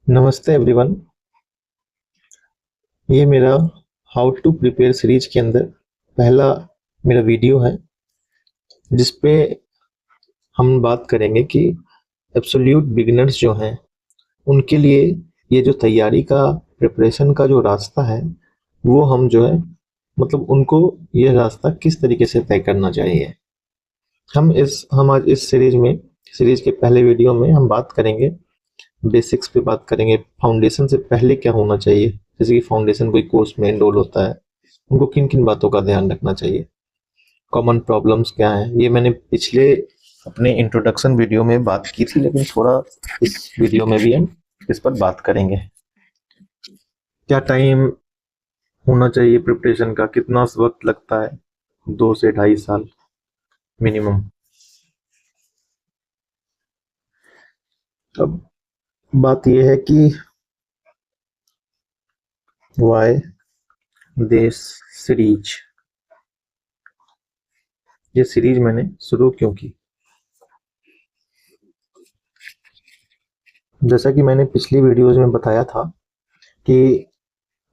नमस्ते एवरीवन। ये मेरा हाउ टू प्रिपेयर सीरीज के अंदर पहला मेरा वीडियो है, जिस पे हम बात करेंगे कि एब्सोल्यूट बिगिनर्स जो हैं उनके लिए ये जो तैयारी का प्रिपरेशन का जो रास्ता है, वो हम जो है मतलब उनको ये रास्ता किस तरीके से तय करना चाहिए। हम आज इस सीरीज के पहले वीडियो में हम बात करेंगे, बेसिक्स पे बात करेंगे। फाउंडेशन से पहले क्या होना चाहिए, जैसे कि फाउंडेशन कोई कोर्स में एनरोल होता है, उनको किन किन बातों का ध्यान रखना चाहिए, कॉमन प्रॉब्लम्स क्या हैं। ये मैंने पिछले अपने इंट्रोडक्शन वीडियो में बात की थी, लेकिन थोड़ा इस वीडियो में भी हम इस पर बात करेंगे। क्या टाइम होना चाहिए प्रिपरेशन का, कितना वक्त लगता है, 2 से ढाई साल मिनिमम। अब बात यह है कि वाई दिस सीरीज, ये सीरीज मैंने शुरू क्यों की। जैसा कि मैंने पिछली वीडियोज में बताया था कि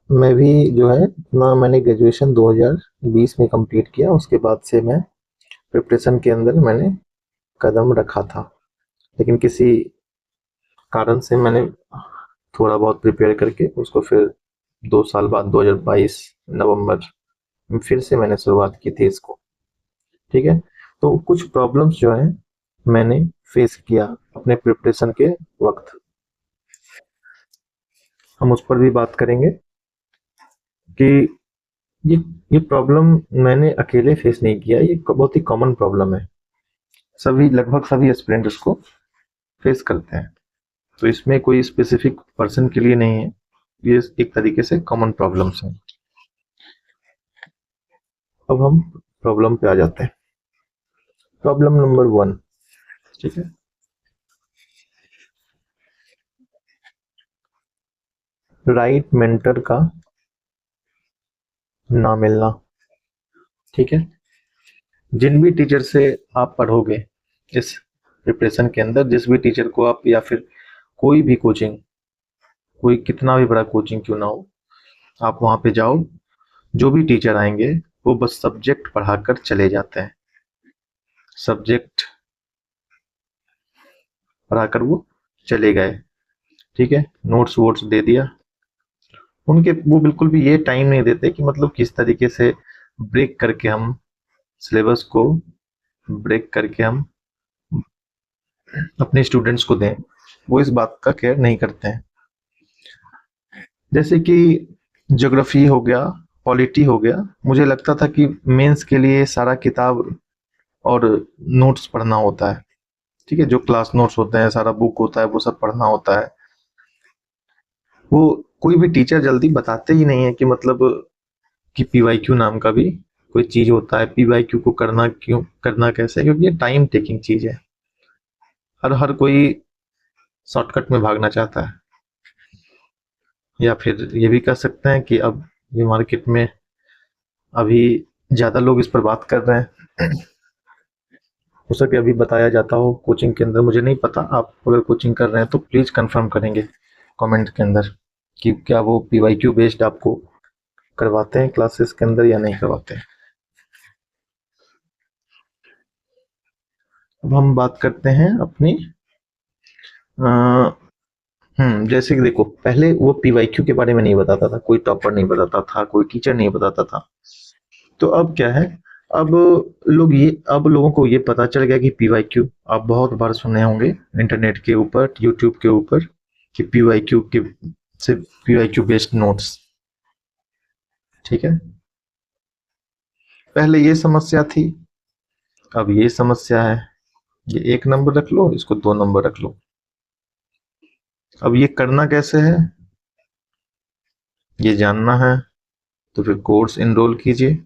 मैं भी जो है ना, मैंने ग्रेजुएशन 2020 में कंप्लीट किया। उसके बाद से मैं प्रिपरेशन के अंदर मैंने कदम रखा था, लेकिन किसी कारण से मैंने थोड़ा बहुत प्रिपेयर करके उसको फिर 2 साल बाद 2022 नवंबर में फिर से मैंने शुरुआत की थी इसको। ठीक है, तो कुछ प्रॉब्लम्स जो है मैंने फेस किया अपने प्रिपरेशन के वक्त, हम उस पर भी बात करेंगे कि ये ये प्रॉब्लम मैंने अकेले फेस नहीं किया, ये बहुत ही कॉमन प्रॉब्लम है। सभी लगभग सभी एस्पिरेंट इसको फेस करते हैं, तो इसमें कोई स्पेसिफिक पर्सन के लिए नहीं है, ये एक तरीके से कॉमन प्रॉब्लम्स हैं। अब हम प्रॉब्लम पे आ जाते हैं। Problem number 1। ठीक है, राइट मेंटर का ना मिलना। ठीक है, जिन भी टीचर से आप पढ़ोगे इस प्रिपरेशन के अंदर, जिस भी टीचर को आप, या फिर कोई भी कोचिंग, कोई कितना भी बड़ा कोचिंग क्यों ना हो, आप वहां पे जाओ, जो भी टीचर आएंगे वो बस सब्जेक्ट पढ़ाकर चले जाते हैं। सब्जेक्ट पढ़ाकर वो चले गए। ठीक है, नोट्स वोट्स दे दिया उनके, वो बिल्कुल भी ये टाइम नहीं देते कि मतलब किस तरीके से ब्रेक करके हम सिलेबस को ब्रेक करके हम अपने स्टूडेंट्स को दें। वो इस बात का केयर नहीं करते हैं। जैसे कि ज्योग्राफी हो गया, पॉलिटी हो गया, मुझे लगता था कि मेंस के लिए सारा किताब और नोट्स पढ़ना होता है। ठीक है, जो क्लास नोट्स होते हैं, सारा बुक होता है, वो सब पढ़ना होता है। वो कोई भी टीचर जल्दी बताते ही नहीं है कि मतलब कि पीवाईक्यू नाम का भी कोई चीज होता है, पीवाईक्यू को करना क्यों, करना कैसे है, क्योंकि ये टाइम टेकिंग चीज है। हर हर कोई शॉर्टकट में भागना चाहता है, या फिर ये भी कह सकते हैं कि अब ये मार्केट में अभी ज्यादा लोग इस पर बात कर रहे हैं। हो सके अभी बताया जाता हो कोचिंग के अंदर, मुझे नहीं पता। आप अगर कोचिंग कर रहे हैं तो प्लीज कंफर्म करेंगे कमेंट के अंदर कि क्या वो पीवाईक्यू बेस्ड आपको करवाते हैं क्लासेस के अंदर या नहीं करवाते हैं। अब हम बात करते हैं अपनी जैसे कि देखो, पहले वो पीवाईक्यू के बारे में नहीं बताता था, कोई टॉपर नहीं बताता था, कोई टीचर नहीं बताता था। तो अब क्या है, अब अब लोगों को ये पता चल गया कि पीवाईक्यू, आप बहुत बार सुने होंगे इंटरनेट के ऊपर, यूट्यूब के ऊपर, कि पीवाईक्यू के से पीवाईक्यू बेस्ड नोट्स। ठीक है, पहले ये समस्या थी, अब ये समस्या है। ये 1 नंबर रख लो, इसको 2 नंबर रख लो। अब ये करना कैसे है, ये जानना है, तो फिर कोर्स इनरोल कीजिए।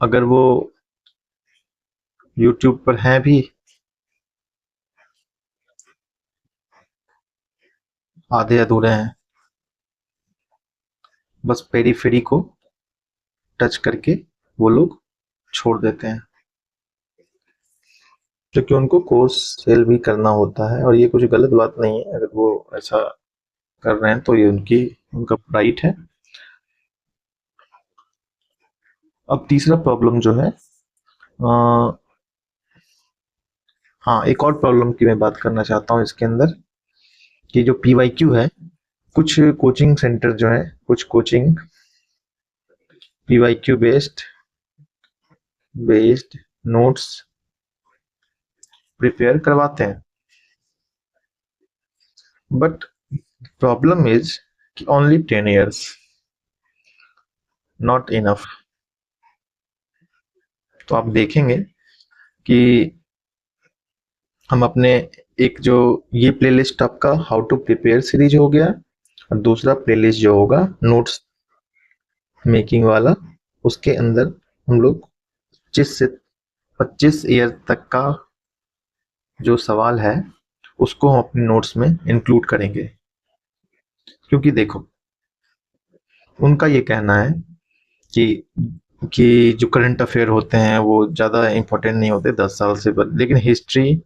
अगर वो यूट्यूब पर हैं भी, आधे अधूरे हैं, बस पेरीफेरी को टच करके वो लोग छोड़ देते हैं, क्योंकि उनको कोर्स सेल भी करना होता है और ये कुछ गलत बात नहीं है। अगर वो ऐसा कर रहे हैं तो ये उनका राइट है। अब तीसरा प्रॉब्लम जो है, हाँ, एक और प्रॉब्लम की मैं बात करना चाहता हूँ इसके अंदर, कि जो पीवाईक्यू है, कुछ कोचिंग सेंटर जो है, कुछ coaching PYQ based notes prepare करवाते हैं, बट प्रॉब्लम इज कि ओनली 10 years, नॉट इनफ। तो आप देखेंगे कि हम अपने एक जो ये प्लेलिस्ट आपका हाउ टू प्रिपेयर सीरीज हो गया, और दूसरा प्लेलिस्ट जो होगा नोट्स मेकिंग वाला, उसके अंदर हम लोग 25 ईयर तक का जो सवाल है उसको हम अपने नोट्स में इंक्लूड करेंगे। क्योंकि देखो, उनका ये कहना है कि जो करंट अफेयर होते हैं वो ज़्यादा इम्पोर्टेंट नहीं होते 10 साल से, लेकिन हिस्ट्री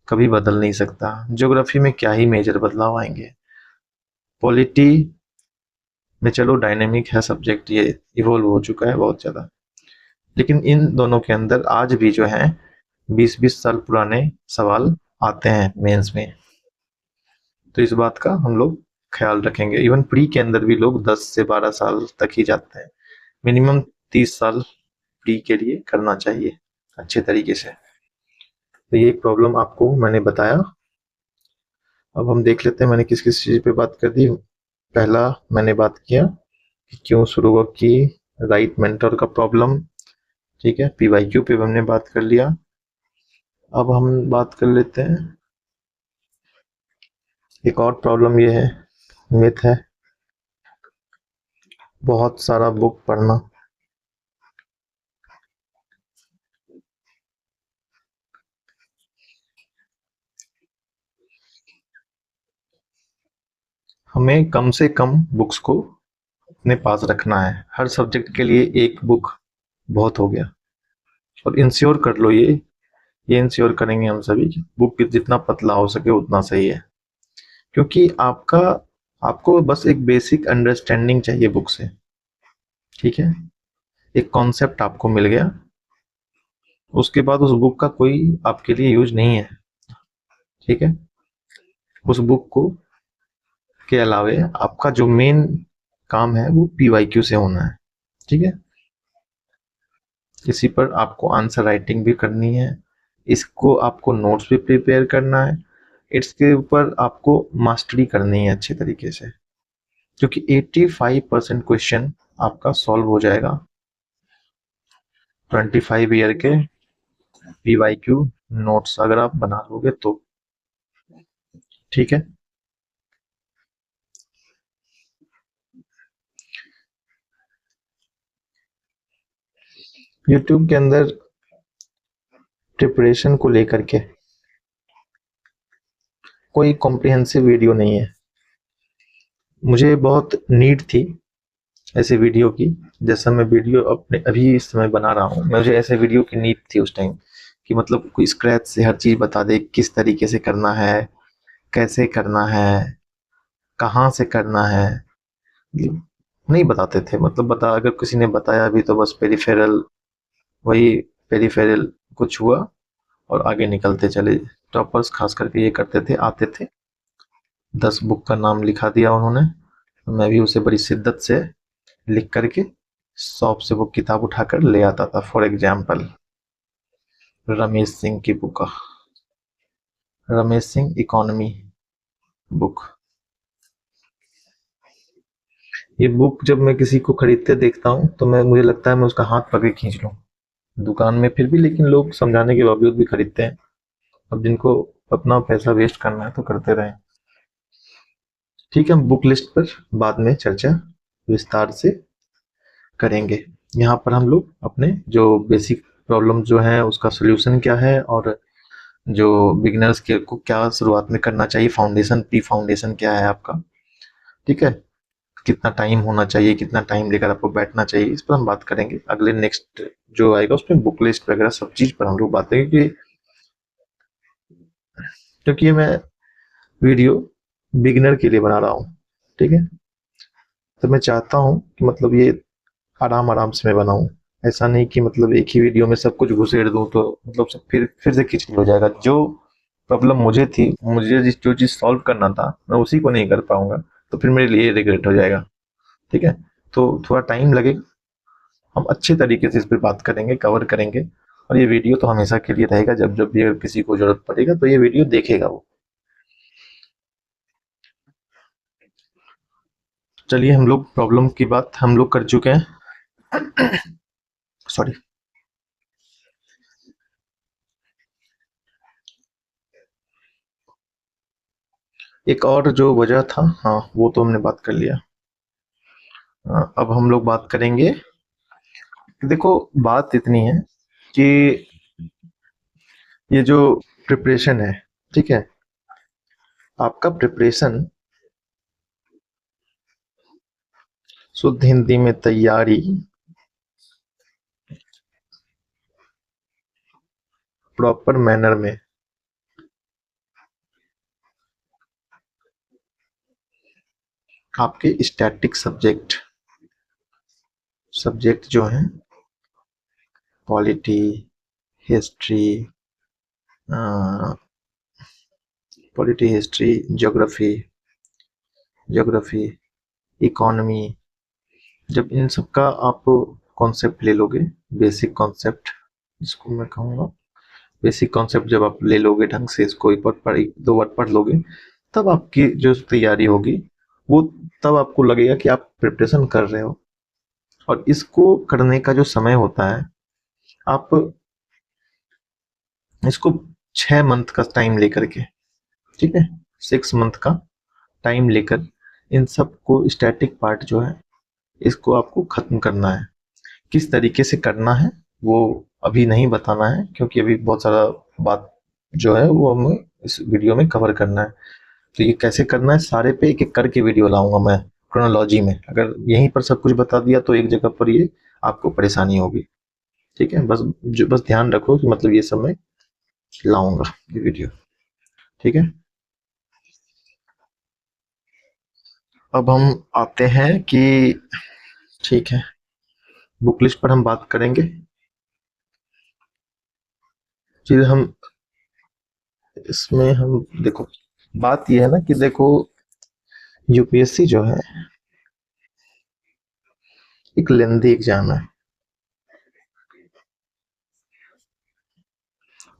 कभी बदल नहीं सकता। ज्योग्राफी में क्या ही मेजर बदलाव आएंगे। पॉलिटी में चलो डायनेमिक है सब्जेक्ट, ये इवॉल्व हो चुका है बहुत ज़्यादा, लेकिन इन दोनों के अंदर आज भी जो है 20-20 साल पुराने सवाल आते हैं मेंस में। तो इस बात का हम लोग ख्याल रखेंगे। इवन प्री के अंदर भी लोग 10 से 12 साल तक ही जाते हैं। मिनिमम 30 साल प्री के लिए करना चाहिए अच्छे तरीके से। तो ये प्रॉब्लम आपको मैंने बताया। अब हम देख लेते हैं मैंने किस किस चीज़ पे बात कर दी। पहला मैंने बात किया कि क्यों शुरू की राइट मेंटर का प्रॉब्लम, ठीक है। पीवाईक्यू पे हमने बात कर लिया। अब हम बात कर लेते हैं, एक और प्रॉब्लम ये है, मिथ है, बहुत सारा बुक पढ़ना। हमें कम से कम बुक्स को अपने पास रखना है। हर सब्जेक्ट के लिए एक बुक बहुत हो गया। और इंश्योर कर लो, ये इंश्योर करेंगे हम सभी कि बुक जितना पतला हो सके उतना सही है। क्योंकि आपको बस एक बेसिक अंडरस्टैंडिंग चाहिए बुक से, ठीक है। एक कॉन्सेप्ट आपको मिल गया, उसके बाद उस बुक का कोई आपके लिए यूज नहीं है, ठीक है। उस बुक को के अलावे आपका जो मेन काम है वो पीवाईक्यू से होना है, ठीक है। इसी पर आपको आंसर राइटिंग भी करनी है, इसको आपको नोट्स भी प्रिपेयर करना है, इसके ऊपर आपको मास्टरी करनी है अच्छे तरीके से। क्योंकि 85% क्वेश्चन आपका सॉल्व हो जाएगा 25 ईयर के पीवाईक्यू नोट्स अगर आप बना लोगे तो, ठीक है। यूट्यूब के अंदर प्रिपरेशन को लेकर के कोई कॉम्प्रिहेंसिव वीडियो नहीं है। मुझे बहुत नीड थी ऐसे वीडियो की, जैसा मैं वीडियो अपने अभी इस समय बना रहा हूँ, मुझे ऐसे वीडियो की नीड थी उस टाइम, कि मतलब कोई स्क्रैच से हर चीज़ बता दे, किस तरीके से करना है, कैसे करना है, कहाँ से करना है। नहीं बताते थे, मतलब अगर किसी ने बताया भी तो बस पेरिफेरल, वही पेरिफेरल कुछ हुआ और आगे निकलते चले। टॉपर्स खास करके ये करते थे, आते थे 10 बुक का नाम लिखा दिया उन्होंने, मैं भी उसे बड़ी शिद्दत से लिख करके शॉप से वो किताब उठाकर ले आता था। फॉर एग्जाम्पल रमेश सिंह की book, Ramesh Singh economy book. ये बुक जब मैं किसी को खरीदते देखता हूँ तो मुझे लगता है मैं उसका हाथ पकड़ खींच लूँ दुकान में, फिर भी लेकिन लोग समझाने के बावजूद भी खरीदते हैं। अब जिनको अपना पैसा वेस्ट करना है तो करते रहें, ठीक है। हम बुक लिस्ट पर बाद में चर्चा विस्तार से करेंगे। यहाँ पर हम लोग अपने जो बेसिक प्रॉब्लम जो है उसका सोल्यूशन क्या है, और जो बिगिनर्स के को क्या शुरुआत में करना चाहिए, फाउंडेशन प्री फाउंडेशन क्या है आपका, ठीक है। कितना टाइम होना चाहिए, कितना टाइम लेकर आपको बैठना चाहिए, इस पर हम बात करेंगे। अगले नेक्स्ट जो आएगा उसमें बुक लिस्ट वगैरह सब चीज पर हम लोग बात करेंगे, क्योंकि ये मैं वीडियो बिगिनर के लिए बना रहा हूँ, ठीक है। तो मैं चाहता हूँ कि मतलब ये आराम आराम से मैं बनाऊं, ऐसा नहीं कि मतलब एक ही वीडियो में सब कुछ घुसेड़ दूं तो मतलब सब फिर से खिचड़ी हो जाएगा। जो प्रॉब्लम मुझे थी, मुझे जो चीज सॉल्व करना था, मैं उसी को नहीं कर पाऊंगा, तो फिर मेरे लिए रिग्रेट हो जाएगा, ठीक है। तो थोड़ा टाइम लगेगा, हम अच्छे तरीके से इस पर बात करेंगे, कवर करेंगे। और ये वीडियो तो हमेशा के लिए रहेगा, जब जब भी अगर किसी को जरूरत पड़ेगा तो ये वीडियो देखेगा वो। चलिए, हम लोग प्रॉब्लम की बात हम लोग कर चुके हैं, सॉरी। एक और जो वजह था, हाँ वो तो हमने बात कर लिया। अब हम लोग बात करेंगे, देखो बात इतनी है कि ये जो प्रिपरेशन है, ठीक है, आपका प्रिपरेशन, शुद्ध हिंदी में तैयारी, प्रॉपर मैनर में, आपके स्टैटिक सब्जेक्ट सब्जेक्ट जो हैं, polity, history, polity, history, geography, geography, economy, जब इन सब का आप कॉन्सेप्ट ले लोगे, बेसिक कॉन्सेप्ट जिसको मैं कहूँगा, बेसिक कॉन्सेप्ट जब आप ले लोगे ढंग से, इसको एक बार पढ़, एक दो बार पढ़ लोगे, तब आपकी जो तैयारी होगी वो, तब आपको लगेगा कि आप प्रिपरेशन कर रहे हो। और इसको करने का जो समय होता है, आप इसको 6 मंथ का टाइम लेकर के, ठीक है, 6 मंथ का टाइम लेकर इन सब को, स्टैटिक पार्ट जो है इसको आपको खत्म करना है। किस तरीके से करना है वो अभी नहीं बताना है, क्योंकि अभी बहुत सारा बात जो है वो हमें इस वीडियो में कवर करना है। तो ये कैसे करना है, सारे पे एक एक करके वीडियो लाऊंगा मैं, क्रोनोलॉजी में। अगर यहीं पर सब कुछ बता दिया तो एक जगह पर ये आपको परेशानी होगी, ठीक है। बस ध्यान रखो कि मतलब ये सब मैं लाऊंगा, ये वीडियो, ठीक है। अब हम आते हैं कि, ठीक है, बुक लिस्ट पर हम बात करेंगे। फिर हम इसमें हम देखो, बात ये है ना कि देखो, यूपीएससी जो है एक लेंदी एग्जाम है,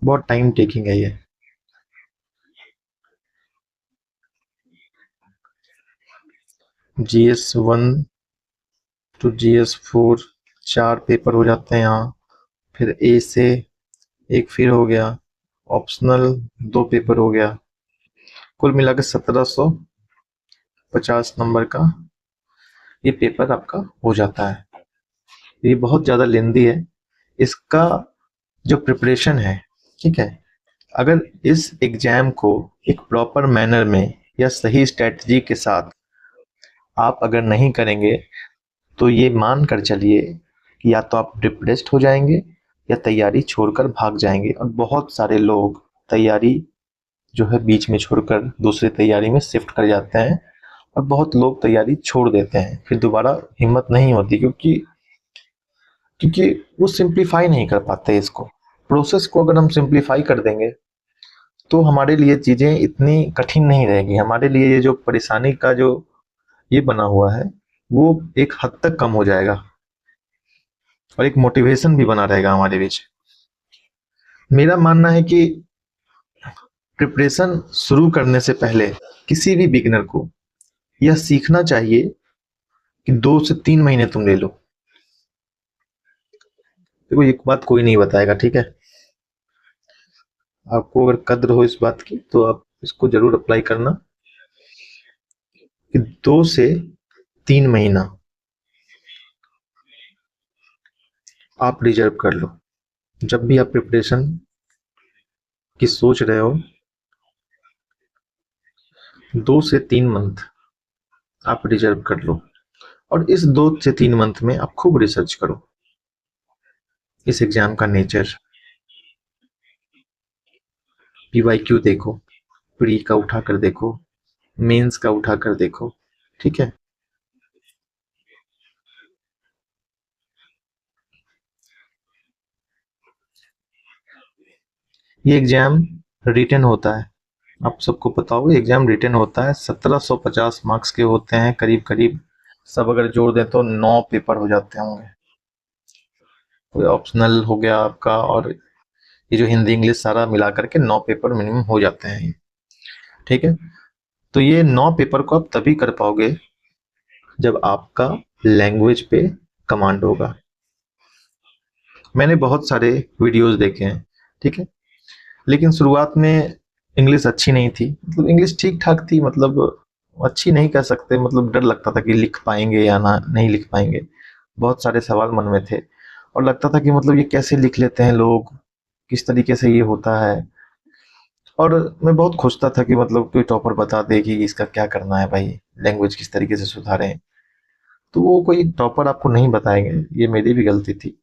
बहुत टाइम टेकिंग है ये। GS1 टू GS4 4 पेपर हो जाते हैं यहाँ, फिर ए से एक फिर हो गया, ऑप्शनल 2 पेपर हो गया, कुल मिला के 1750 नंबर का ये पेपर आपका हो जाता है। ये बहुत ज़्यादा लेंदी है। इसका जो प्रिपरेशन है, ठीक है, अगर इस एग्जाम को एक प्रॉपर मैनर में या सही स्ट्रेटजी के साथ आप अगर नहीं करेंगे, तो ये मान कर चलिए कि या तो आप डिप्रेस्ड हो जाएंगे या तैयारी छोड़कर भाग जाएंगे। और बहुत सारे लोग तैयारी जो है बीच में छोड़कर दूसरी तैयारी में शिफ्ट कर जाते हैं, और बहुत लोग तैयारी छोड़ देते हैं, फिर दोबारा हिम्मत नहीं होती, क्योंकि क्योंकि वो सिंप्लीफाई नहीं कर पाते इसको। प्रोसेस को अगर हम सिंप्लीफाई कर देंगे तो हमारे लिए चीज़ें इतनी कठिन नहीं रहेगी, हमारे लिए ये जो परेशानी का जो ये बना हुआ है वो एक हद तक कम हो जाएगा, और एक मोटिवेशन भी बना रहेगा हमारे बीच। मेरा मानना है कि प्रिपरेशन शुरू करने से पहले किसी भी बिगिनर को यह सीखना चाहिए कि 2 से 3 महीने तुम ले लो। देखो एक बात कोई नहीं बताएगा, ठीक है, आपको अगर कद्र हो इस बात की तो आप इसको जरूर अप्लाई करना, कि 2 से 3 महीना आप रिजर्व कर लो। जब भी आप प्रिपरेशन की सोच रहे हो, 2 से 3 मंथ आप रिजर्व कर लो। और इस 2 से 3 मंथ में आप खूब रिसर्च करो, इस एग्जाम का नेचर, पीवाईक्यू देखो, प्री का उठा कर देखो, मेंस का उठा कर देखो, ठीक है। ये एग्जाम रिटन होता है, आप सबको पता होगा एग्जाम रिटन होता है, 1750 मार्क्स के होते हैं करीब करीब, सब अगर जोड़ दें तो 9 पेपर हो जाते होंगे। कोई ऑप्शनल हो गया आपका, और ये जो हिंदी इंग्लिश सारा मिला करके 9 पेपर मिनिमम हो जाते हैं, ठीक है। तो ये 9 पेपर को आप तभी कर पाओगे जब आपका लैंग्वेज पे कमांड होगा। मैंने बहुत सारे वीडियोस देखे हैं, ठीक है, लेकिन शुरुआत में इंग्लिश अच्छी नहीं थी, मतलब इंग्लिश ठीक ठाक थी, मतलब अच्छी नहीं कह सकते, मतलब डर लगता था कि लिख पाएंगे या ना नहीं लिख पाएंगे, बहुत सारे सवाल मन में थे, और लगता था कि मतलब ये कैसे लिख लेते हैं लोग, किस तरीके से ये होता है। और मैं बहुत खोजता था कि मतलब कोई टॉपर बता दे कि इसका क्या करना है भाई, लैंग्वेज किस तरीके से सुधारें, तो वो कोई टॉपर आपको नहीं बताएंगे, ये मेरी भी गलती थी।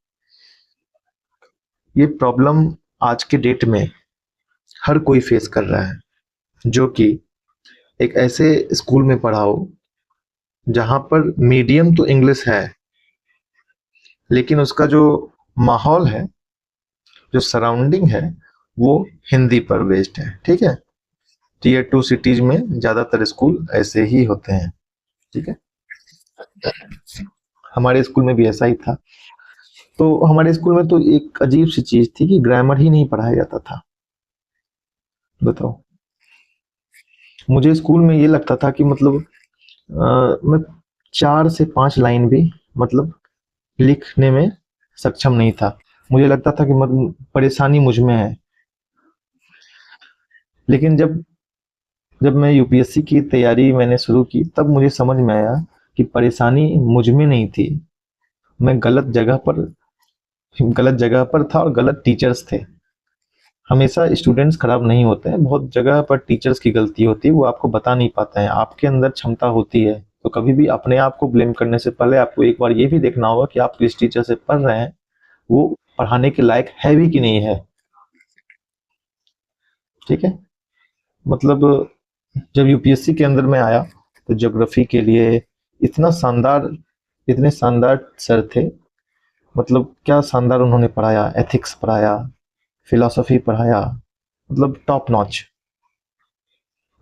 ये प्रॉब्लम आज के डेट में हर कोई फेस कर रहा है, जो कि एक ऐसे स्कूल में पढ़ाओ जहां पर मीडियम तो इंग्लिश है, लेकिन उसका जो माहौल है, जो सराउंडिंग है, वो हिंदी पर बेस्ड है, ठीक है। टीयर 2 सिटीज में ज्यादातर स्कूल ऐसे ही होते हैं, ठीक है। हमारे स्कूल में भी ऐसा ही था। तो हमारे स्कूल में तो एक अजीब सी चीज थी कि ग्रामर ही नहीं पढ़ाया जाता था, बताओ। मुझे स्कूल में ये लगता था कि मतलब मैं 4 से 5 लाइन भी मतलब लिखने में सक्षम नहीं था, मुझे लगता था कि मतलब परेशानी मुझ में है। लेकिन जब जब मैं यूपीएससी की तैयारी मैंने शुरू की, तब मुझे समझ में आया कि परेशानी मुझ में नहीं थी, मैं गलत जगह पर था और गलत टीचर्स थे। हमेशा स्टूडेंट्स खराब नहीं होते हैं, बहुत जगह पर टीचर्स की गलती होती है, वो आपको बता नहीं पाते हैं। आपके अंदर क्षमता होती है, तो कभी भी अपने आप को ब्लेम करने से पहले आपको एक बार ये भी देखना होगा कि आप जिस टीचर से पढ़ रहे हैं वो पढ़ाने के लायक है भी कि नहीं है, ठीक है। मतलब जब यूपीएससी के अंदर में आया, तो ज्योग्राफी के लिए इतना शानदार इतने शानदार सर थे, मतलब क्या शानदार उन्होंने पढ़ाया, एथिक्स पढ़ाया, फिलॉसफी पढ़ाया, मतलब टॉप नॉच।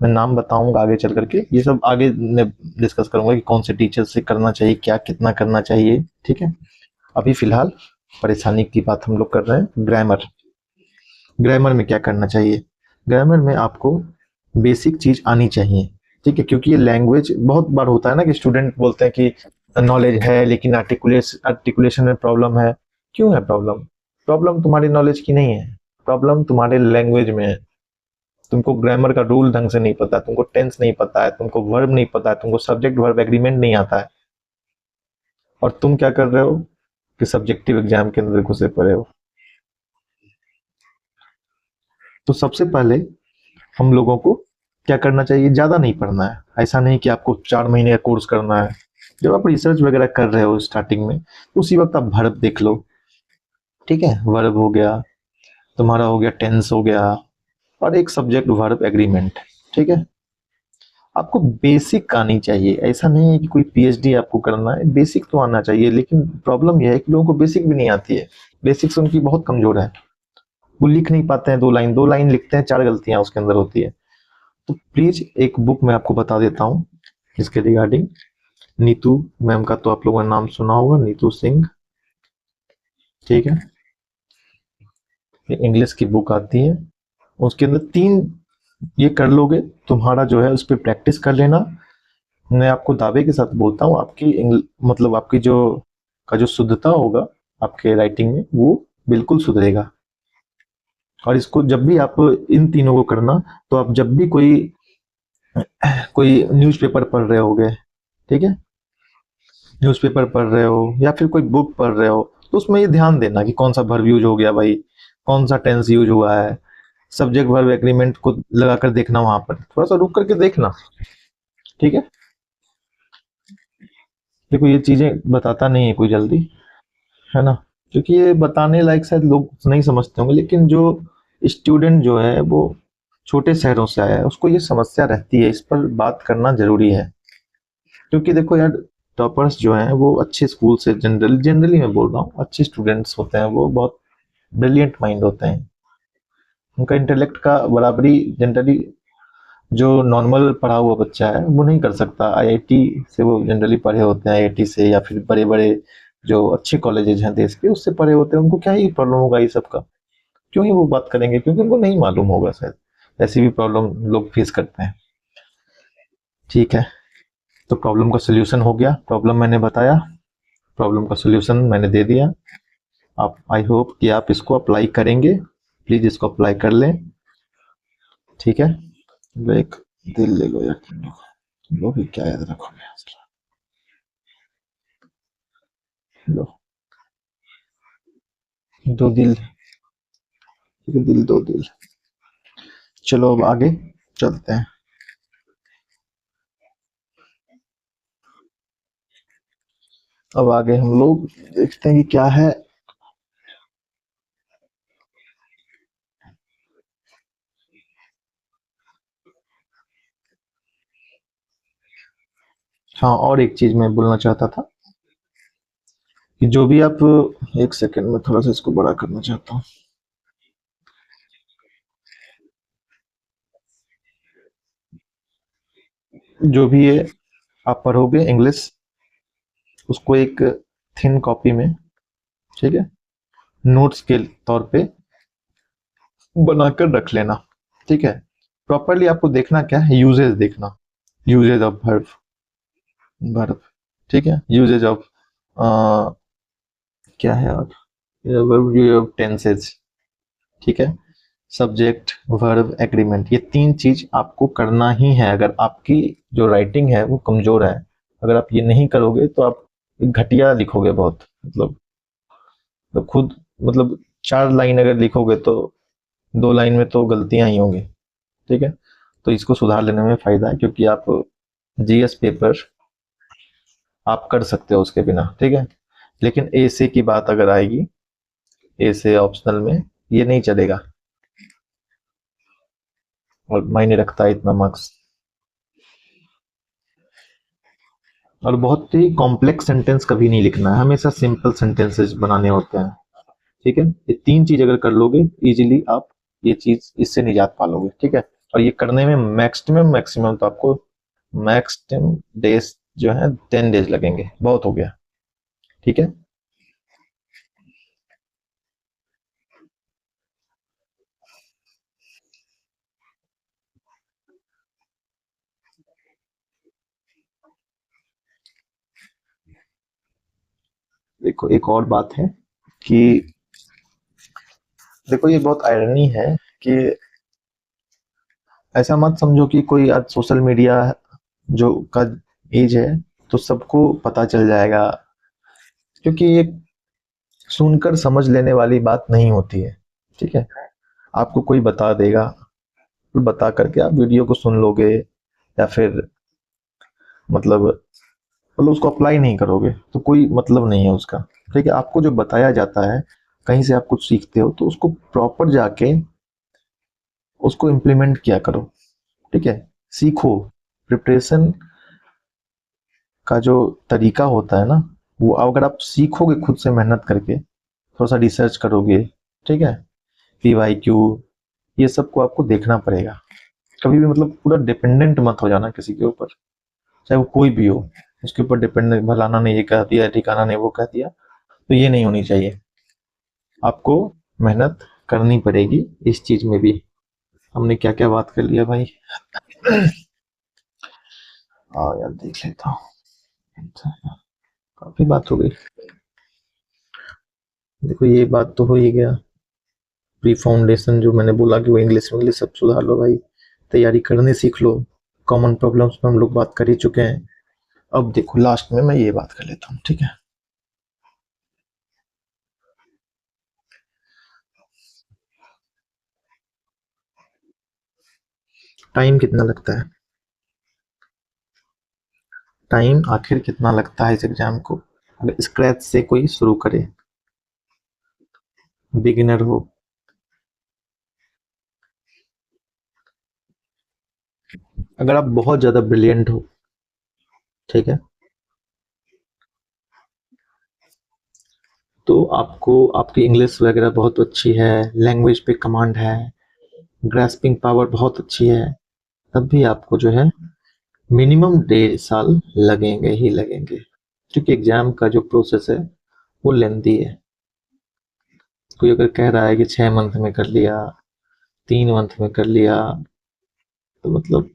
मैं नाम बताऊंगा आगे चल करके, ये सब आगे मैं डिस्कस करूंगा कि कौन से टीचर से करना चाहिए, क्या कितना करना चाहिए, ठीक है। अभी फिलहाल परेशानी की बात हम लोग कर रहे हैं, ग्रामर। ग्रामर में क्या करना चाहिए, ग्रामर में आपको बेसिक चीज आनी चाहिए, ठीक है, क्योंकि ये लैंग्वेज बहुत बार होता है ना कि स्टूडेंट बोलते हैं कि नॉलेज है लेकिन आर्टिकुलेशन में प्रॉब्लम है। क्यों है प्रॉब्लम? प्रॉब्लम तुम्हारी नॉलेज की नहीं है, प्रॉब्लम तुम्हारे लैंग्वेज में है। तुमको ग्रामर का रूल ढंग से नहीं पता, तुमको टेंस नहीं पता है, तुमको वर्ब नहीं पता है, तुमको सब्जेक्ट वर्ब एग्रीमेंट नहीं आता है, और तुम क्या कर रहे हो कि सब्जेक्टिव एग्जाम के अंदर घुसे पड़े हो। तो सबसे पहले हम लोगों को क्या करना चाहिए, ज्यादा नहीं पढ़ना है, ऐसा नहीं कि आपको 4 महीने का कोर्स करना है। जब आप रिसर्च वगैरह कर रहे हो स्टार्टिंग में, उसी वक्त आप वर्ब देख लो, ठीक है, वर्ब हो गया तुम्हारा, हो गया टेंस हो गया, और एक सब्जेक्ट वर्ब एग्रीमेंट, ठीक है। आपको बेसिक आनी चाहिए, ऐसा नहीं है कि कोई पीएचडी आपको करना है, बेसिक तो आना चाहिए। लेकिन प्रॉब्लम यह है कि लोगों को बेसिक भी नहीं आती है, बेसिक्स उनकी बहुत कमजोर है, वो लिख नहीं पाते हैं, 2 लाइन लिखते हैं, 4 गलतियां उसके अंदर होती है। तो प्लीज एक बुक मैं आपको बता देता हूँ इसके रिगार्डिंग। नीतू मैम का तो आप लोगों ने नाम सुना होगा, नीतू सिंह, ठीक है। ये इंग्लिश की बुक आती है, उसके अंदर 3 ये कर लोगे, तुम्हारा जो है उस पर प्रैक्टिस कर लेना। मैं आपको दावे के साथ बोलता हूँ, मतलब आपकी जो शुद्धता होगा आपके राइटिंग में, वो बिल्कुल सुधरेगा। और इसको जब भी आप इन तीनों को करना, तो आप जब भी कोई कोई न्यूज़पेपर पढ़ रहे होगे, ठीक है, न्यूज़पेपर पढ़ रहे हो या फिर कोई बुक पढ़ रहे हो, तो उसमें ये ध्यान देना कि कौन सा वर्ब यूज हो गया भाई, कौन सा टेंस यूज हुआ है, सब्जेक्ट वर्ब एग्रीमेंट को लगाकर देखना, वहां पर थोड़ा सा रुक करके देखना, ठीक है। देखो ये चीजें बताता नहीं है कोई जल्दी, है ना, क्योंकि ये बताने लायक शायद लोग नहीं समझते होंगे, लेकिन जो स्टूडेंट जो है वो छोटे शहरों से आया है, उसको ये समस्या रहती है, इस पर बात करना जरूरी है। क्योंकि देखो यार, टॉपर्स जो हैं वो अच्छे स्कूल से, जनरली मैं बोल रहा हूँ, अच्छे स्टूडेंट्स होते हैं, वो बहुत ब्रिलियंट माइंड होते हैं, उनका इंटेलेक्ट का बराबरी जनरली जो नॉर्मल पढ़ा हुआ बच्चा है वो नहीं कर सकता। आईआईटी से वो जनरली पढ़े होते हैं, आईआईटी से या फिर बड़े बड़े जो अच्छे कॉलेजेस हैं देश के, उससे पढ़े होते हैं, उनको क्या ही प्रॉब्लम होगा ये सब का, क्यों ही वो बात करेंगे, क्योंकि उनको नहीं मालूम होगा शायद, ऐसी भी प्रॉब्लम लोग फेस करते हैं। ठीक है, तो प्रॉब्लम का सोल्यूशन हो गया, प्रॉब्लम मैंने बताया, प्रॉब्लम का सोल्यूशन मैंने दे दिया। आप, आई होप कि आप इसको अप्लाई करेंगे, प्लीज इसको अप्लाई कर लें। ठीक है, लो एक दिल ले लो यार, तुम लोग भी क्या याद रखोगे, लो दो दिल, एक दिल दो दिल। चलो अब आगे चलते हैं। अब आगे हम लोग देखते हैं कि क्या है। हाँ, और एक चीज मैं बोलना चाहता था कि जो भी आप, एक सेकंड में थोड़ा सा इसको बड़ा करना चाहता हूँ। जो भी ये आप पढ़ोगे इंग्लिश, उसको एक थिन कॉपी में, ठीक है, नोट्स के तौर पे बनाकर रख लेना। ठीक है, प्रॉपरली आपको देखना क्या है, यूजेज देखना, यूजेज ऑफ वर्ब, वर्ब, ठीक है, यूजेज ऑफ क्या है, और यूजेज ऑफ टेंसेज, ठीक है, सब्जेक्ट वर्ब एग्रीमेंट, ये तीन चीज आपको करना ही है। अगर आपकी जो राइटिंग है वो कमजोर है, अगर आप ये नहीं करोगे तो आप घटिया लिखोगे बहुत, मतलब तो खुद, मतलब 4 लाइन अगर लिखोगे तो 2 लाइन में तो गलतियां ही होंगी। ठीक है, तो इसको सुधार लेने में फायदा है, क्योंकि आप जीएस पेपर आप कर सकते हो उसके बिना, ठीक है, लेकिन ए से की बात अगर आएगी, ए से ऑप्शनल में ये नहीं चलेगा, और मायने रखता है इतना मार्क्स। और बहुत ही कॉम्प्लेक्स सेंटेंस कभी नहीं लिखना है, हमेशा सिंपल सेंटेंसेस बनाने होते हैं। ठीक है, ये तीन चीज अगर कर लोगे इजीली आप ये चीज, इससे निजात पा लोगे। ठीक है, और ये करने में मैक्सिमम मैक्सिमम तो आपको मैक्सिमम डेज जो है 10 डेज लगेंगे, बहुत हो गया। ठीक है, देखो एक और बात है कि, देखो ये बहुत आयरनी है कि ऐसा मत समझो कि कोई आज सोशल मीडिया जो का एज है तो सबको पता चल जाएगा, क्योंकि ये सुनकर समझ लेने वाली बात नहीं होती है। ठीक है, आपको कोई बता देगा, फिर बता करके आप वीडियो को सुन लोगे, या फिर मतलब उसको अप्लाई नहीं करोगे तो कोई मतलब नहीं है उसका। ठीक है, आपको जो बताया जाता है, कहीं से आप कुछ सीखते हो तो उसको प्रॉपर जाके उसको इम्प्लीमेंट किया करो। ठीक है, सीखो, प्रिपरेशन का जो तरीका होता है ना, वो अगर आप सीखोगे खुद से मेहनत करके, थोड़ा सा रिसर्च करोगे, ठीक है, पीवाईक्यू, ये सब को आपको देखना पड़ेगा। कभी भी मतलब पूरा डिपेंडेंट मत हो जाना किसी के ऊपर, चाहे वो कोई भी हो, उसके ऊपर डिपेंडेंट, फलाना ने ये कह दिया, ठिकाना ने वो कह दिया, तो ये नहीं होनी चाहिए। आपको मेहनत करनी पड़ेगी इस चीज में भी। हमने क्या क्या बात कर लिया भाई, हाँ यार देख लेता हूँ, काफी बात हो गई। देखो ये बात तो हो ही गया, प्री फाउंडेशन जो मैंने बोला कि वो इंग्लिश इंग्लिश सब सुधार लो भाई, तैयारी करने सीख लो, कॉमन प्रॉब्लम्स पे हम लोग बात कर ही चुके हैं। अब देखो लास्ट में मैं ये बात कर लेता हूँ, ठीक है। टाइम कितना लगता है, टाइम आखिर कितना लगता है इस एग्जाम को, अगर स्क्रैच से कोई शुरू करे, बिगिनर हो। अगर आप बहुत ज़्यादा ब्रिलियंट हो, ठीक है, तो आपको आपकी इंग्लिश वगैरह बहुत अच्छी है, लैंग्वेज पे कमांड है, ग्रास्पिंग पावर बहुत अच्छी है, तब भी आपको जो है मिनिमम 1.5 साल लगेंगे ही लगेंगे, क्योंकि एग्जाम का जो प्रोसेस है वो लेंथी है। कोई अगर कह रहा है कि 6 मंथ में कर लिया, 3 मंथ में कर लिया, तो मतलब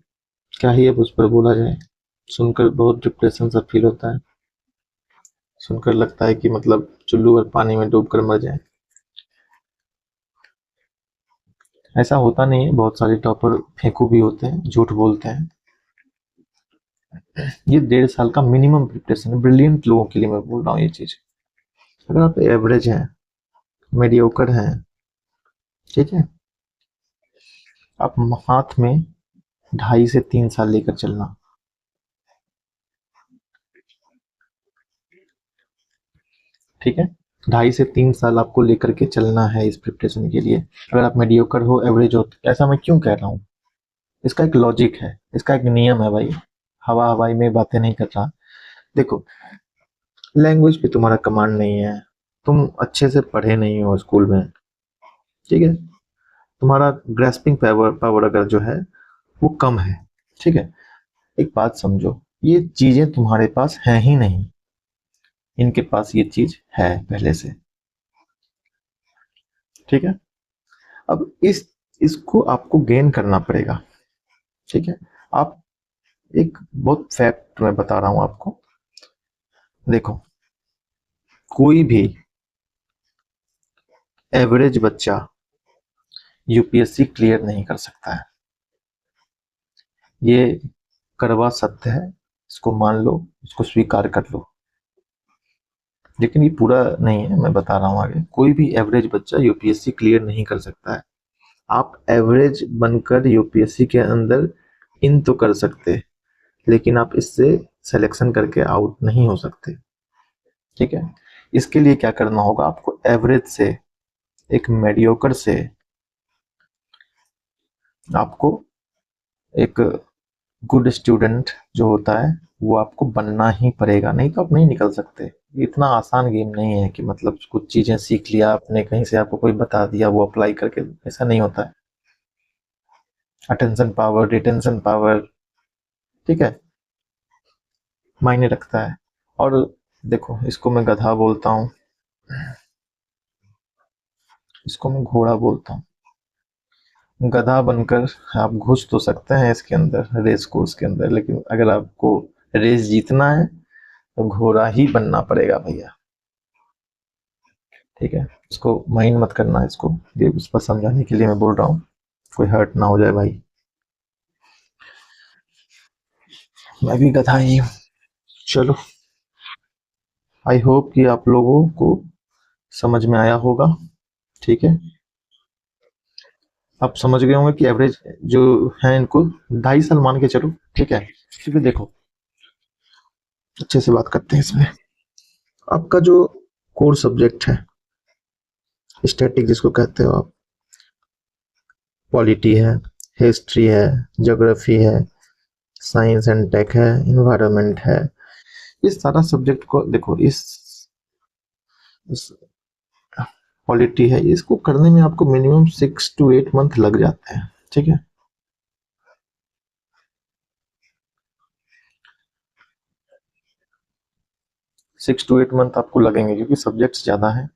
क्या ही अब उस पर बोला जाए। सुनकर बहुत डिप्रेशन सा फील होता है, सुनकर लगता है कि मतलब चुल्लू और पानी में डूब कर मर जाए। ऐसा होता नहीं है, बहुत सारे टॉपर फेंकू भी होते हैं, झूठ बोलते हैं। ये 1.5 साल का मिनिमम प्रिपरेशन है, ब्रिलियंट लोगों के लिए मैं बोल रहा हूँ ये चीज। अगर आप एवरेज हैं, मीडियोकर हैं, ठीक है, आप हाथ में 2.5 से 3 साल लेकर चलना, ठीक है, 2.5 से 3 साल आपको लेकर के चलना है इस प्रिपरेशन के लिए। अगर आप मीडियोकर हो, एवरेज हो, तो ऐसा मैं क्यों कह रहा हूँ, इसका एक लॉजिक है, इसका एक नियम है भाई, हवा हवाई में बातें नहीं कर रहा। देखो, लैंग्वेज पे तुम्हारा कमांड नहीं है, तुम अच्छे से पढ़े नहीं हो स्कूल में, ठीक है, तुम्हारा ग्रेस्पिंग पावर पावर अगर जो है वो कम है, ठीक है, एक बात समझो, ये चीजें तुम्हारे पास हैं ही नहीं, इनके पास ये चीज है पहले से, ठीक है। अब इसको आपको गेन करना पड़ेगा, ठीक है। आप एक बहुत फैक्ट मैं बता रहा हूं आपको, देखो, कोई भी एवरेज बच्चा यूपीएससी क्लियर नहीं कर सकता है, ये कड़वा सत्य है, इसको मान लो, इसको स्वीकार कर लो, लेकिन ये पूरा नहीं है, मैं बता रहा हूँ आगे। कोई भी एवरेज बच्चा यूपीएससी क्लियर नहीं कर सकता है। आप एवरेज बनकर यूपीएससी के अंदर इन तो कर सकते, लेकिन आप इससे सिलेक्शन करके आउट नहीं हो सकते, ठीक है। इसके लिए क्या करना होगा, आपको एवरेज से, एक मीडियोकर से आपको एक गुड स्टूडेंट जो होता है वो आपको बनना ही पड़ेगा, नहीं तो आप नहीं निकल सकते। इतना आसान गेम नहीं है कि मतलब कुछ चीजें सीख लिया आपने कहीं से, आपको कोई बता दिया वो अप्लाई करके, ऐसा नहीं होता है। अटेंशन पावर, रिटेंशन पावर, ठीक है, मायने रखता है। और देखो, इसको मैं गधा बोलता हूँ, इसको मैं घोड़ा बोलता हूँ। गधा बनकर आप घुस तो सकते हैं इसके अंदर, रेस कोर्स के अंदर, लेकिन अगर आपको रेस जीतना है तो घोड़ा ही बनना पड़ेगा भैया, ठीक है। इसको माइंड मत करना, इसको ये उस पर समझाने के लिए मैं बोल रहा हूँ, कोई हर्ट ना हो जाए भाई। मैं भी गधा ही हूँ। चलो, आई होप कि आप लोगों को समझ में आया होगा, ठीक है। आप समझ गए होंगे कि एवरेज जो है इनको 2.5 साल मान के चलो, ठीक है। क्योंकि देखो, अच्छे से बात करते हैं इसमें, आपका जो कोर सब्जेक्ट है, स्टैटिक जिसको कहते हो आप, पॉलिटी है, हिस्ट्री है, ज्योग्राफी है, साइंस एंड टेक है, इन्वायरमेंट है, इस सारा सब्जेक्ट को देखो, इस पॉलिटी है, इसको करने में आपको मिनिमम 6 to 8 मंथ लग जाते हैं, ठीक है। 6 to 8 मंथ आपको लगेंगे, क्योंकि सब्जेक्ट्स ज्यादा हैं,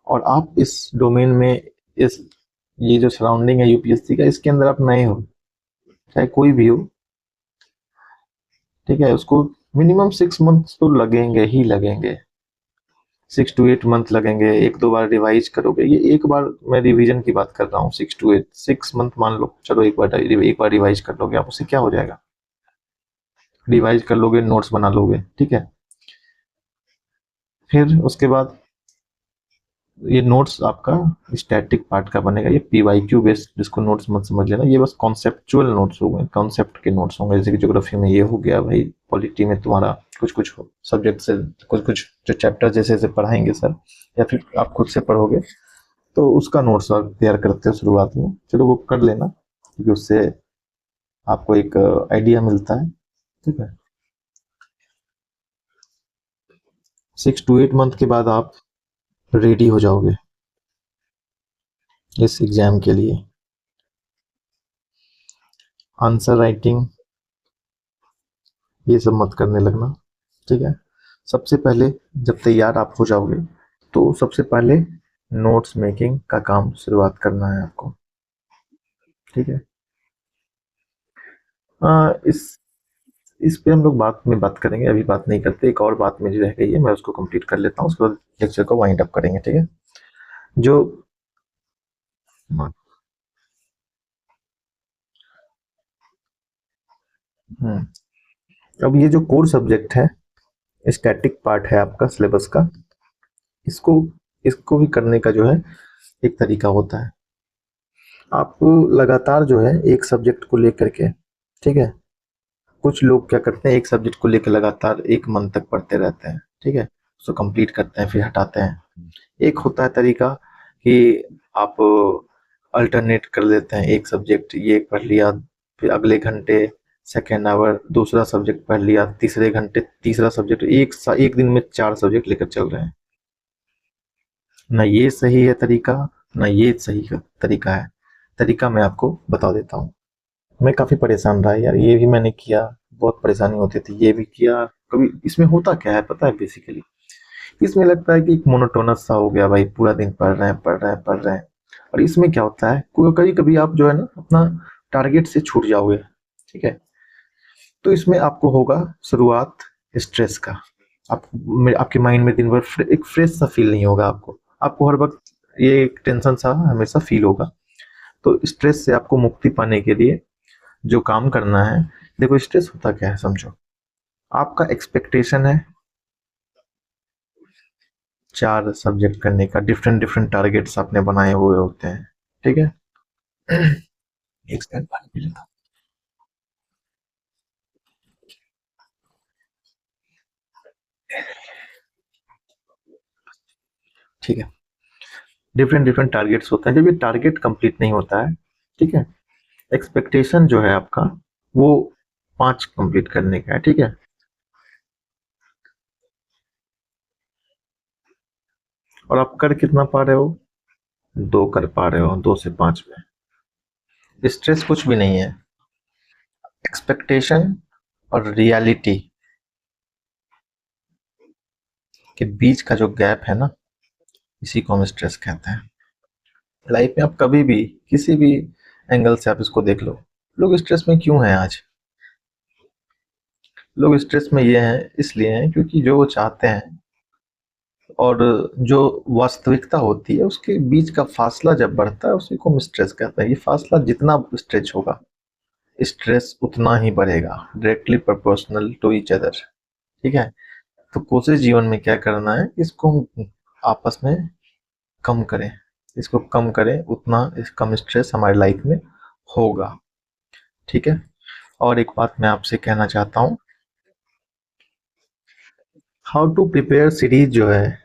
और आप इस डोमेन में, इस ये जो सराउंडिंग है यूपीएससी का, इसके अंदर आप नए हो, चाहे कोई भी हो, ठीक है, उसको मिनिमम 6 मंथ तो लगेंगे ही लगेंगे, 6 to 8 मंथ लगेंगे। एक दो बार रिवाइज करोगे, ये एक बार मैं रिवीजन की बात कर रहा हूँ, 6 मंथ मान लो, चलो एक बार रिवाइज कर लोगे आप, उससे क्या हो जाएगा, रिवाइज कर लोगे, नोट्स बना लोगे, ठीक है। फिर उसके बाद ये नोट्स आपका स्टैटिक पार्ट का बनेगा, ये पीवाईक्यू बेस्ड इसको नोट्स मत समझ लेना, ये बस कॉन्सेप्चुअल नोट्स हो गए, कॉन्सेप्ट के नोट्स होंगे। जैसे कि ज्योग्राफी में ये हो गया भाई, पॉलिटी में तुम्हारा कुछ कुछ सब्जेक्ट से कुछ कुछ जो चैप्टर जैसे जैसे पढ़ाएंगे सर, या फिर आप खुद से पढ़ोगे, तो उसका नोट्स आप तैयार करते हो शुरुआत में, चलो वो कर लेना, क्योंकि उससे आपको एक आइडिया मिलता है। ठीक है, 6 to 8 मंथ के बाद आप रेडी हो जाओगे इस एग्जाम के लिए। आंसर राइटिंग ये सब मत करने लगना, ठीक है। सबसे पहले जब तैयार आप हो जाओगे, तो सबसे पहले नोट्स मेकिंग का काम शुरुआत करना है आपको, ठीक है। इस पे हम लोग बाद में बात करेंगे, अभी बात नहीं करते। एक और बात मेरी रह गई है, मैं उसको कंप्लीट कर लेता हूँ, उसके बाद लेक्चर को वाइंड अप करेंगे, ठीक है। जो हम्म, अब ये जो कोर सब्जेक्ट है, स्टैटिक पार्ट है आपका सिलेबस का, इसको इसको भी करने का जो है एक तरीका होता है। आप लगातार जो है एक सब्जेक्ट को लेकर के, ठीक है, कुछ लोग क्या करते हैं, एक सब्जेक्ट को लेकर लगातार 1 मंथ तक पढ़ते रहते हैं, ठीक है, उसको कंप्लीट करते हैं फिर हटाते हैं। एक होता है तरीका कि आप अल्टरनेट कर लेते हैं, एक सब्जेक्ट ये पढ़ लिया, फिर अगले घंटे सेकेंड आवर दूसरा सब्जेक्ट पढ़ लिया, तीसरे घंटे तीसरा सब्जेक्ट, एक दिन में 4 सब्जेक्ट लेकर चल रहे हैं। ना ये सही है तरीका, ना ये सही तरीका है। तरीका मैं आपको बता देता हूँ। मैं काफी परेशान रहा यार, ये भी मैंने किया, बहुत परेशानी होती थी, ये भी किया। कभी इसमें होता क्या है पता है, बेसिकली इसमें लगता है कि एक मोनोटोनस सा हो गया भाई, पूरा दिन पढ़ रहे हैं पढ़ रहे हैं पढ़ रहे हैं। और इसमें क्या होता है, कभी कभी आप जो है ना अपना टारगेट से छूट जाओगे, ठीक है। तो इसमें आपको होगा शुरुआत स्ट्रेस का, आप आपके माइंड में दिन भर एक फ्रेश सा फील नहीं होगा, आपको आपको हर वक्त ये एक टेंशन सा हमेशा फील होगा। तो स्ट्रेस से आपको मुक्ति पाने के लिए जो काम करना है, देखो स्ट्रेस होता क्या है समझो, आपका एक्सपेक्टेशन है 4 सब्जेक्ट करने का, डिफरेंट डिफरेंट टारगेट्स आपने बनाए हुए होते हैं, ठीक है। एक सेकंड पानी पी लेता हूँ। ठीक है, डिफरेंट डिफरेंट टारगेट्स होते हैं, जब ये टारगेट कंप्लीट नहीं होता है, ठीक है, एक्सपेक्टेशन जो है आपका वो 5 कंप्लीट करने का है, ठीक है। और आप कर कितना पा रहे हो, 2 कर पा रहे हो, 2 से 5 में स्ट्रेस कुछ भी नहीं है। एक्सपेक्टेशन और रियलिटी के बीच का जो गैप है ना, इसी को हम स्ट्रेस कहते हैं। लाइफ में आप कभी भी किसी भी एंगल से आप इसको देख लो, लोग स्ट्रेस में क्यों हैं आज, लोग स्ट्रेस में ये हैं इसलिए हैं क्योंकि जो वो चाहते हैं और जो वास्तविकता होती है उसके बीच का फासला जब बढ़ता है, उसी को हम स्ट्रेस कहते हैं। ये फासला जितना स्ट्रेच होगा, स्ट्रेस उतना ही बढ़ेगा, directly proportional to each other, ठीक है। तो कोशिश जीवन में क्या करना है, इसको हम आपस में कम करें, इसको कम करें, उतना कम स्ट्रेस हमारी लाइफ में होगा, ठीक है। और एक बात मैं आपसे कहना चाहता हूँ, हाउ टू प्रिपेयर सीरीज जो है,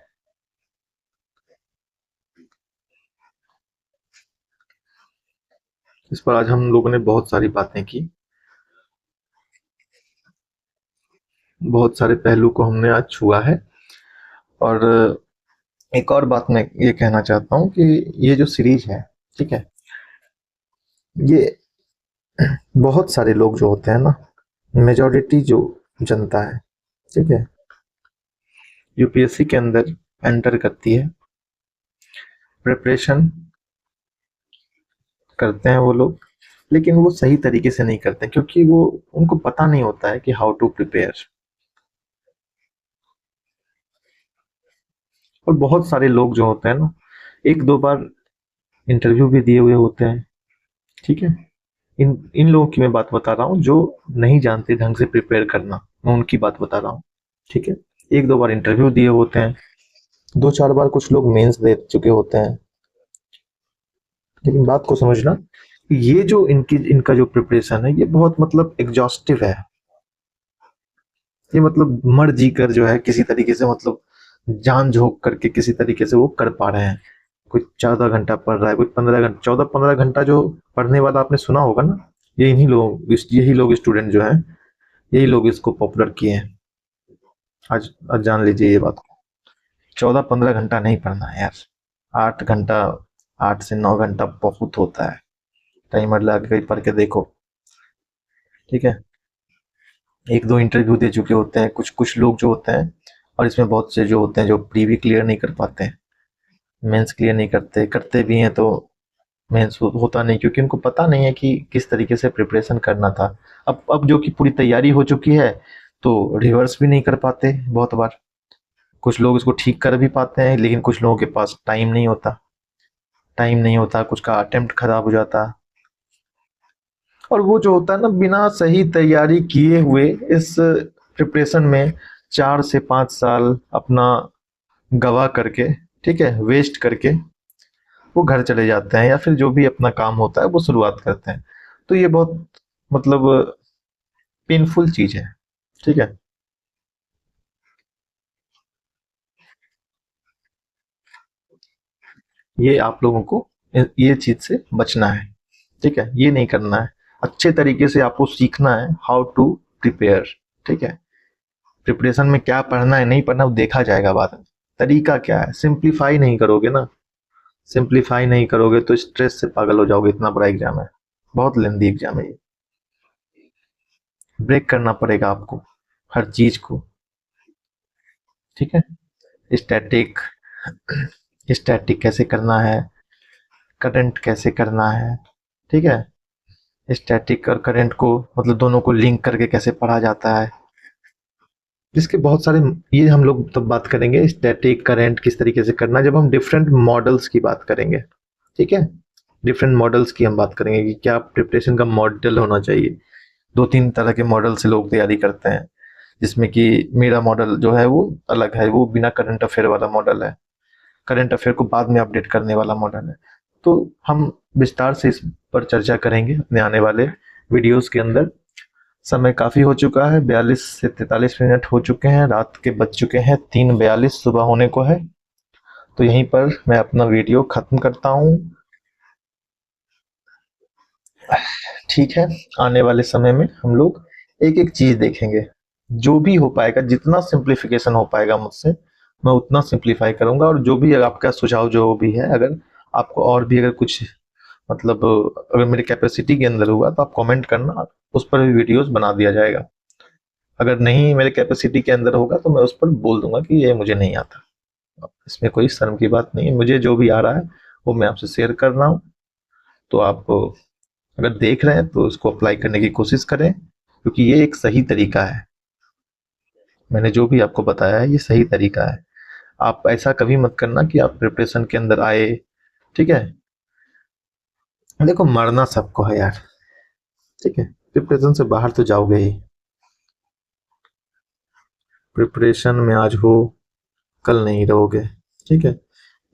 इस पर आज हम लोगों ने बहुत सारी बातें की, बहुत सारे पहलू को हमने आज छुआ है। और एक और बात मैं ये कहना चाहता हूँ कि ये जो सीरीज है, ठीक है, ये बहुत सारे लोग जो होते हैं ना, मेजॉरिटी जो जनता है, ठीक है, यूपीएससी के अंदर एंटर करती है, प्रिपरेशन करते हैं वो लोग, लेकिन वो सही तरीके से नहीं करते क्योंकि वो उनको पता नहीं होता है कि हाउ टू प्रिपेयर। और बहुत सारे लोग जो होते हैं ना, 1-2 बार इंटरव्यू भी दिए हुए होते हैं, ठीक है। इन इन लोगों की मैं बात बता रहा हूँ जो नहीं जानते ढंग से प्रिपेयर करना, मैं उनकी बात बता रहा हूँ, ठीक है। 1-2 बार इंटरव्यू दिए होते हैं, 2-4 बार कुछ लोग मेंस दे चुके होते हैं। लेकिन बात को समझना, ये जो इनका जो प्रिपरेशन है ये बहुत मतलब एग्जॉस्टिव है। ये मतलब मर जी कर जो है किसी तरीके से, मतलब जान झोंक करके किसी तरीके से वो कर पा रहे हैं। कोई 14 घंटा पढ़ रहा है, कोई 15 घंटा, 14-15 घंटा जो पढ़ने वाला आपने सुना होगा ना, ये यही लोग स्टूडेंट जो हैं, यही लोग इसको पॉपुलर किए हैं। आज जान लीजिए ये बात को। 14-15 घंटा नहीं पढ़ना है यार। 8 घंटा, 8 से 9 घंटा बहुत होता है। टाइमर लगा के कहीं पढ़ के देखो। ठीक है। एक दो इंटरव्यू दे चुके होते हैं कुछ कुछ लोग जो होते हैं, और इसमें बहुत से जो होते हैं जो प्री भी क्लियर नहीं कर पाते हैं, मेंस क्लियर नहीं करते, करते भी हैं तो मेंस होता नहीं, क्योंकि उनको पता नहीं है कि किस तरीके से प्रिपरेशन करना था। अब जो कि पूरी तैयारी हो चुकी है तो रिवर्स भी नहीं कर पाते बहुत बार। कुछ लोग इसको ठीक कर भी पाते हैं, लेकिन कुछ लोगों के पास टाइम नहीं होता, कुछ का अटेम्प्ट खराब हो जाता। और वो जो होता है ना, बिना सही तैयारी किए हुए इस प्रिपरेशन में 4 से 5 साल अपना गवा करके, ठीक है, वेस्ट करके वो घर चले जाते हैं, या फिर जो भी अपना काम होता है वो शुरुआत करते हैं। तो ये बहुत मतलब पेनफुल चीज है। ठीक है। ये आप लोगों को ये चीज से बचना है। ठीक है, ये नहीं करना है। अच्छे तरीके से आपको सीखना है हाउ टू प्रिपेयर। ठीक है। प्रिपरेशन में क्या पढ़ना है नहीं पढ़ना वो देखा जाएगा बाद में। तरीका क्या है, सिंप्लीफाई नहीं करोगे ना, सिंप्लीफाई नहीं करोगे तो स्ट्रेस से पागल हो जाओगे। इतना बड़ा एग्जाम है, बहुत लेंदी एग्जाम है ये। ब्रेक करना पड़ेगा आपको हर चीज को। ठीक है। स्टैटिक, स्टैटिक कैसे करना है, करंट कैसे करना है। ठीक है। स्टैटिक और करंट को मतलब दोनों को लिंक करके कैसे पढ़ा जाता है, जिसके बहुत सारे, ये हम लोग तब बात करेंगे स्टैटिक करंट किस तरीके से करना है जब हम डिफरेंट मॉडल्स की बात करेंगे। ठीक है। डिफरेंट मॉडल्स की हम बात करेंगे कि क्या प्रिपरेशन का मॉडल होना चाहिए। 2-3 तरह के मॉडल से लोग तैयारी करते हैं, जिसमें कि मेरा मॉडल जो है वो अलग है, वो बिना करंट अफेयर वाला मॉडल है। करंट अफेयर को बाद में अपडेट करने वाला मॉडल है। तो हम विस्तार से इस पर चर्चा करेंगे अपने आने वाले वीडियोस के अंदर। समय काफी हो चुका है, 42 से 43 मिनट हो चुके हैं, रात के बज चुके हैं 3:42, सुबह होने को है। तो यहीं पर मैं अपना वीडियो खत्म करता हूँ। ठीक है। आने वाले समय में हम लोग एक एक चीज देखेंगे, जो भी हो पाएगा, जितना सिंप्लीफिकेशन हो पाएगा मुझसे मैं उतना सिंप्लीफाई करूंगा। और जो भी आपका सुझाव जो भी है, अगर आपको और भी अगर कुछ मतलब अगर मेरी कैपेसिटी के अंदर हुआ तो आप कमेंट करना, उस पर भी वीडियोस बना दिया जाएगा। अगर नहीं मेरे कैपेसिटी के अंदर होगा तो मैं उस पर बोल दूंगा कि ये मुझे नहीं आता। इसमें कोई शर्म की बात नहीं है, मुझे जो भी आ रहा है वो मैं आपसे शेयर कर रहा हूँ। तो आप अगर देख रहे हैं तो इसको अप्लाई करने की कोशिश करें, क्योंकि ये एक सही तरीका है। मैंने जो भी आपको बताया है ये सही तरीका है। आप ऐसा कभी मत करना कि आप प्रिपरेशन के अंदर आए। ठीक है। देखो, मरना सबको है यार। ठीक है। प्रिपरेशन से बाहर तो जाओगे ही। प्रिपरेशन में आज हो, कल नहीं रहोगे। ठीक है।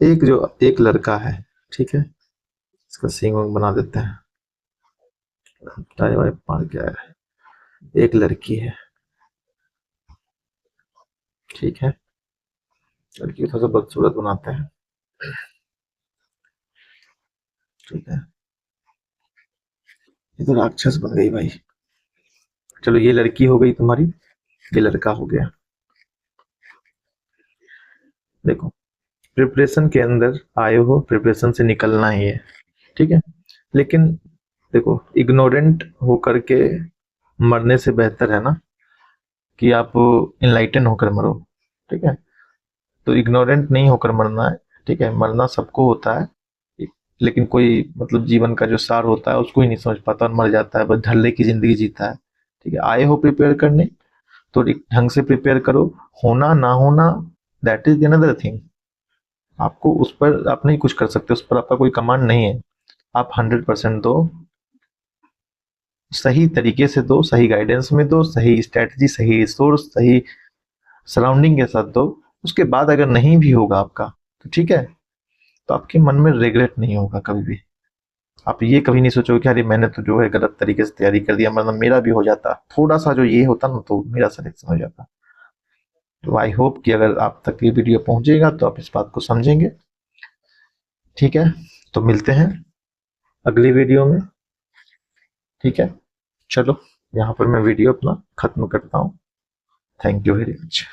एक लड़का है, ठीक है, इसका सींग वांग बना देते हैं, टाई वाई मार के आया है। एक लड़की है, ठीक है, लड़की को थोड़ा सा बदसूरत बनाते हैं। ठीक है। ये तो राक्षस बन गई भाई। चलो, ये लड़की हो गई तुम्हारी, ये लड़का हो गया। देखो, प्रिपरेशन के अंदर आए हो, प्रिपरेशन से निकलना ही है। ठीक है। लेकिन देखो, इग्नोरेंट होकर के मरने से बेहतर है ना कि आप इनलाइटन होकर मरो। ठीक है। तो इग्नोरेंट नहीं होकर मरना है। ठीक है। मरना सबको होता है, लेकिन कोई मतलब जीवन का जो सार होता है उसको ही नहीं समझ पाता और मर जाता है, बस ढल्ले की जिंदगी जीता है। ठीक है। आए हो प्रिपेयर करने तो एक ढंग से प्रिपेयर करो। होना ना होना, दैट इज अनदर थिंग। आपको उस पर आप नहीं कुछ कर सकते, उस पर आपका कोई कमांड नहीं है। आप 100% दो, सही तरीके से दो, सही गाइडेंस में दो, सही स्ट्रेटजी, सही रिसोर्स, सही सराउंडिंग के साथ दो। उसके बाद अगर नहीं भी होगा आपका तो ठीक है, तो आपके मन में रिग्रेट नहीं होगा कभी भी। आप ये कभी नहीं सोचोगे कि अरे मैंने तो जो है गलत तरीके से तैयारी कर दिया, मतलब मेरा भी हो जाता, थोड़ा सा जो ये होता ना तो मेरा सिलेक्शन हो जाता। तो आई होप कि अगर आप तक ये वीडियो पहुंचेगा तो आप इस बात को समझेंगे। ठीक है, तो मिलते हैं अगली वीडियो में। ठीक है, चलो यहाँ पर मैं वीडियो अपना खत्म करता हूँ। Thank you very much.